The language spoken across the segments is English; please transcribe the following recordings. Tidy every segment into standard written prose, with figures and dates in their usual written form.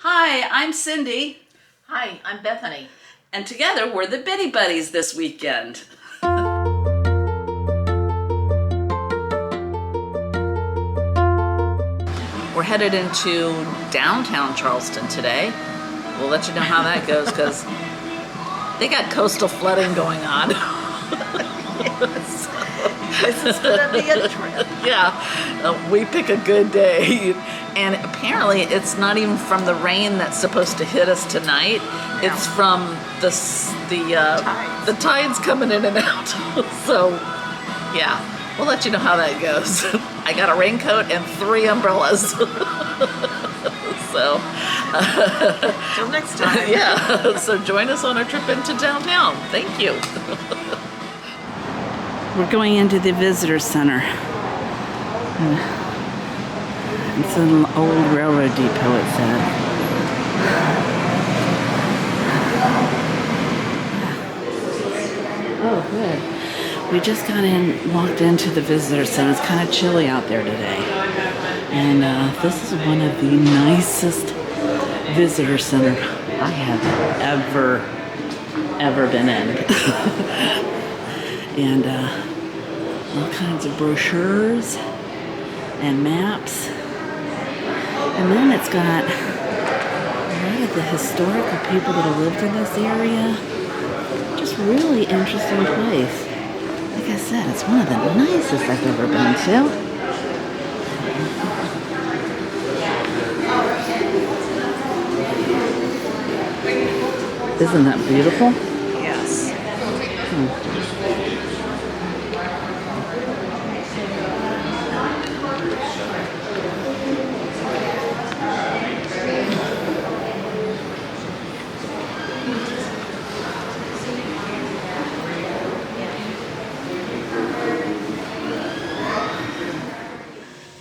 Hi, I'm Cindy. Hi, I'm Bethany. And together we're the Biddy Buddies this weekend. We're headed into downtown Charleston today. We'll let you know how that goes because they got coastal flooding going on. This is gonna be a trip. Yeah, we pick a good day. And apparently it's not even from the rain that's supposed to hit us tonight. No. It's from the tides coming in and out. So, yeah, we'll let you know how that goes. I got a raincoat and 3 umbrellas. So, Till next time. yeah, so join us on our trip into downtown. Thank you. We're going into the visitor center. It's an old railroad depot, it said. Oh, good. We just walked into the visitor center. It's kind of chilly out there today. And this is one of the nicest visitor center I have ever been in. And all kinds of brochures and maps. And then it's got a lot of the historical people that have lived in this area. Just really interesting place. Like I said, it's one of the nicest I've ever been to. Isn't that beautiful? Yes.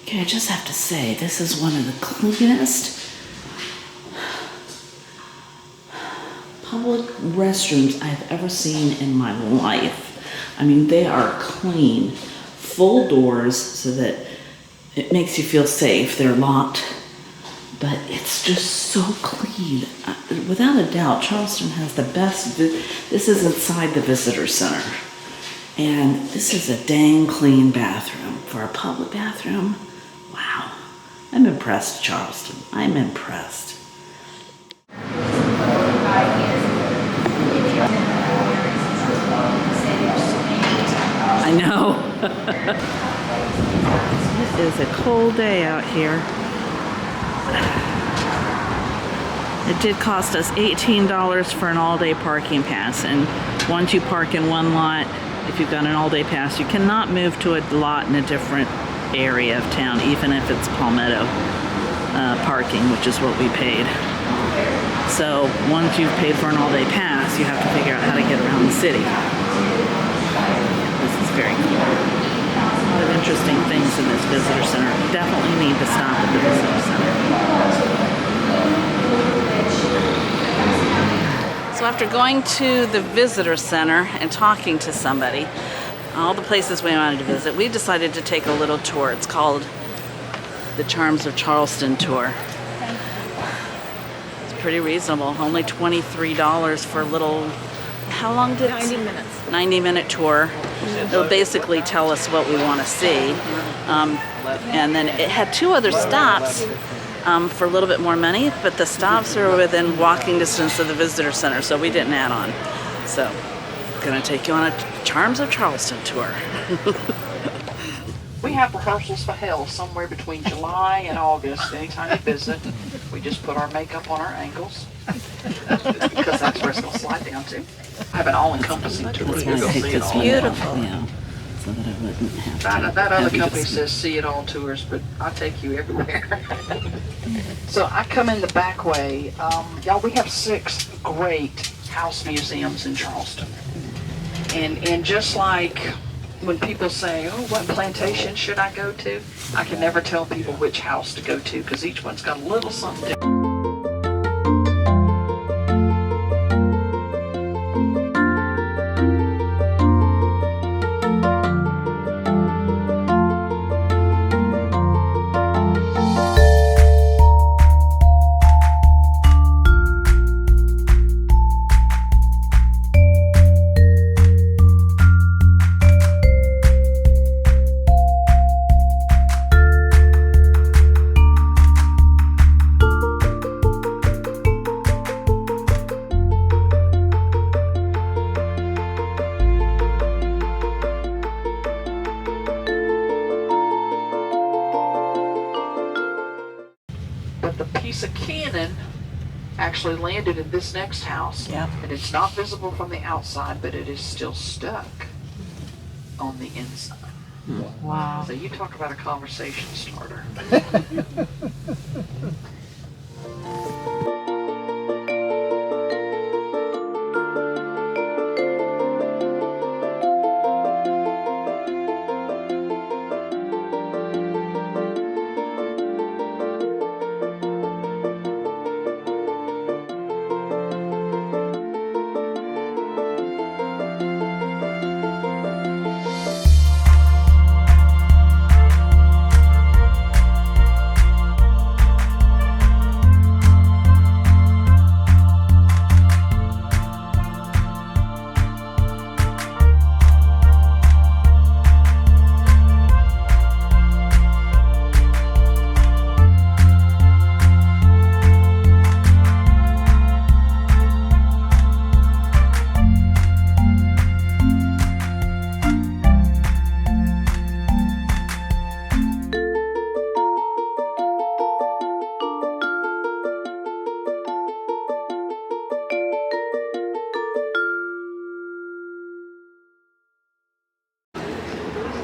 Okay, I just have to say, this is one of the cleanest public restrooms I've ever seen in my life. I mean, they are clean, full doors so that it makes you feel safe. They're locked, but it's just so clean. Without a doubt, Charleston has the best. This is inside the visitor center. And this is a dang clean bathroom for a public bathroom. Wow. I'm impressed, Charleston. I'm impressed. I know. It is a cold day out here. It did cost us $18 for an all-day parking pass. And once you park in one lot, if you've got an all-day pass, you cannot move to a lot in a different area of town, even if it's Palmetto parking, which is what we paid. So once you've paid for an all-day pass, you have to figure out how to get around the city. This is very cool. A lot of interesting things in this visitor center. Definitely need to stop at the visitor center. So after going to the visitor center and talking to somebody, all the places we wanted to visit, we decided to take a little tour. It's called the Charms of Charleston Tour. It's pretty reasonable. Only $23 for a little, how long did it? 90 minutes. 90-minute tour. It'll basically tell us what we want to see. And then it had 2 other stops for a little bit more money, but the stops are within walking distance of the visitor center, so we didn't add on. So, gonna take you on a Charms of Charleston tour. We have rehearsals for hell somewhere between July and August. Anytime you visit, we just put our makeup on our ankles because that's where it's going to slide down to. I have an all-encompassing tour. You're going to see it all. Beautiful. Yeah, so that I wouldn't have to. That other company says see it all tours, but I take you everywhere. So I come in the back way. Y'all, we have 6 great house museums in Charleston. And just like when people say, oh, what plantation should I go to? I can never tell people which house to go to because each one's got a little something different. cannon actually landed in this next house. Yep. And it's not visible from the outside, but it is still stuck on the inside. Wow. So you talk about a conversation starter.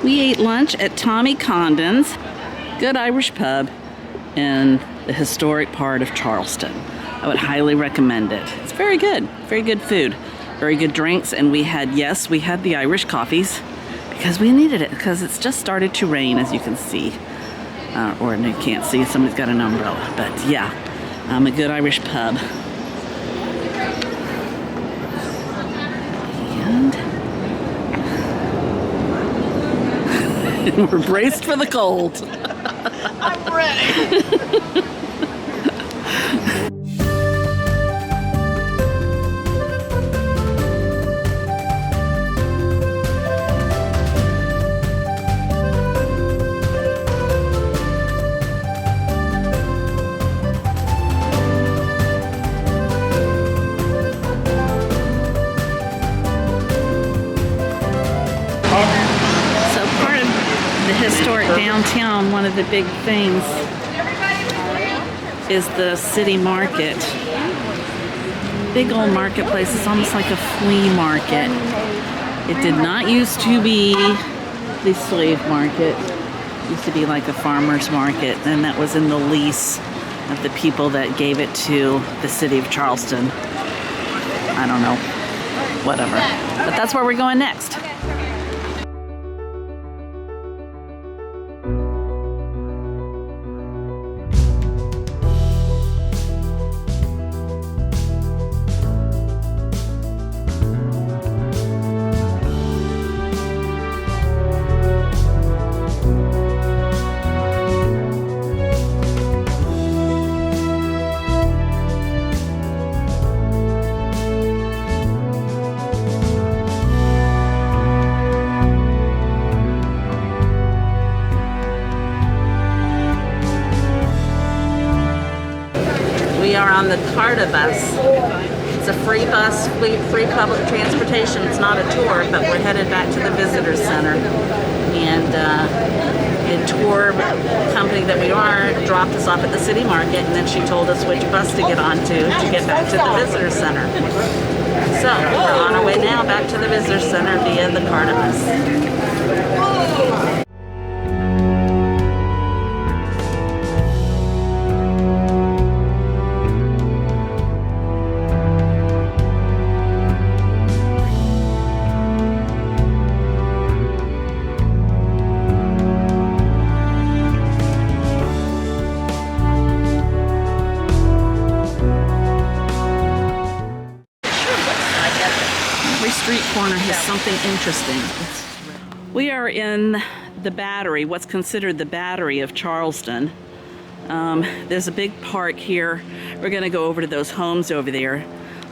We ate lunch at Tommy Condon's, good Irish pub in the historic part of Charleston. I would highly recommend it. It's very good food, very good drinks, and we had the Irish coffees because we needed it because it's just started to rain, as you can see. Or you can't see, somebody's got an umbrella, but yeah, a good Irish pub. And we're braced for the cold. I'm ready. Historic downtown, one of the big things is the city market. Big old marketplace. It's almost like a flea market. It did not used to be the slave market. It used to be like a farmer's market, and that was in the lease of the people that gave it to the city of Charleston. I don't know. Whatever. But that's where we're going next. We are on the Carta bus. It's a free bus, free public transportation. It's not a tour, but we're headed back to the visitor center. And the tour company that we are dropped us off at the city market, and then she told us which bus to get on to get back to the visitor center. So we're on our way now back to the visitor center via the Carta bus. Street corner has something interesting. We are in the Battery, what's considered the Battery of Charleston. There's a big park here. We're going to go over to those homes over there.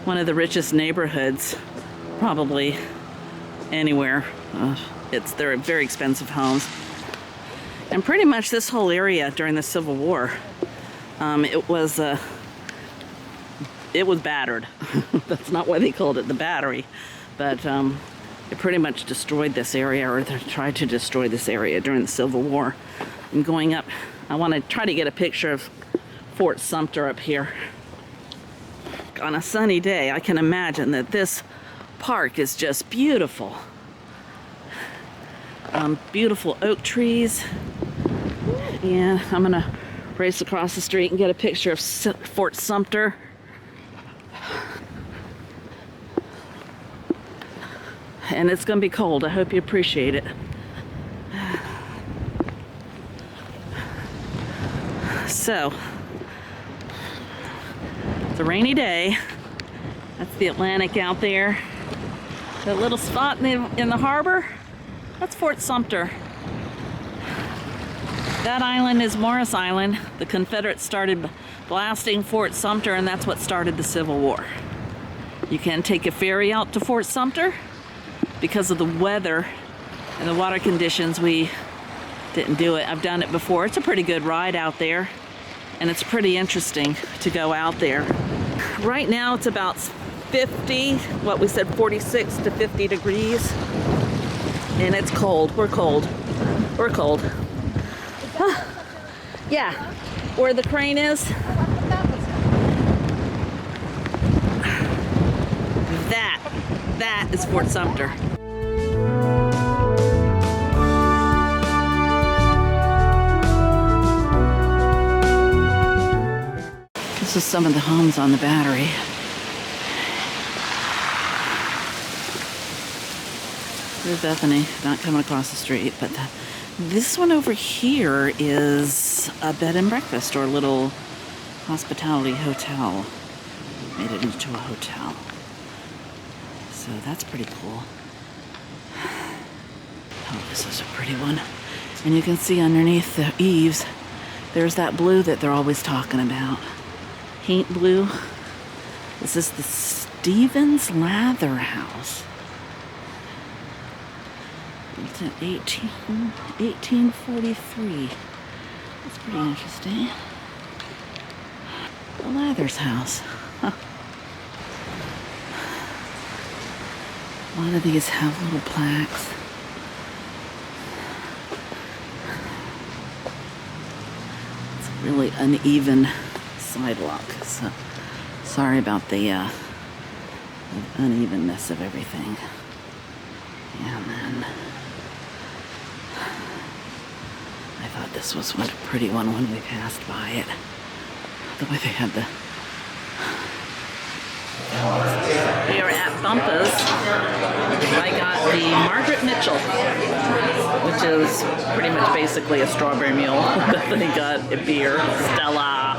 One of the richest neighborhoods, probably anywhere. They're very expensive homes. And pretty much this whole area during the Civil War, it was battered. That's not why they called it the Battery. But it pretty much destroyed this area, or they tried to destroy this area during the Civil War. I'm going up. I want to try to get a picture of Fort Sumter up here. On a sunny day, I can imagine that this park is just beautiful. Beautiful oak trees. And I'm gonna race across the street and get a picture of Fort Sumter. And it's gonna be cold. I hope you appreciate it. So, it's a rainy day. That's the Atlantic out there. That little spot in the harbor, that's Fort Sumter. That island is Morris Island. The Confederates started blasting Fort Sumter, and that's what started the Civil War. You can take a ferry out to Fort Sumter. Because of the weather and the water conditions, we didn't do it. I've done it before. It's a pretty good ride out there, and it's pretty interesting to go out there. Right now it's about 50, what we said, 46 to 50 degrees, and it's cold. We're cold. We're cold. Yeah, where the crane is. That is Fort Sumter. This is some of the homes on the Battery. There's Bethany, not coming across the street, but this one over here is a bed and breakfast or a little hospitality hotel. Made it into a hotel. So that's pretty cool. Oh, this is a pretty one. And you can see underneath the eaves, there's that blue that they're always talking about. Paint blue. This is the Stevens Lather House. It's in 1843. That's pretty interesting. The Lather's house. Huh. A lot of these have little plaques. It's a really uneven sidewalk, so sorry about the unevenness of everything. And then I thought this was a pretty one when we passed by it. The way they had the... We are at Bumpa's. I got the Margaret Mitchell, which is pretty much basically a strawberry mule. Then he got a beer. Stella.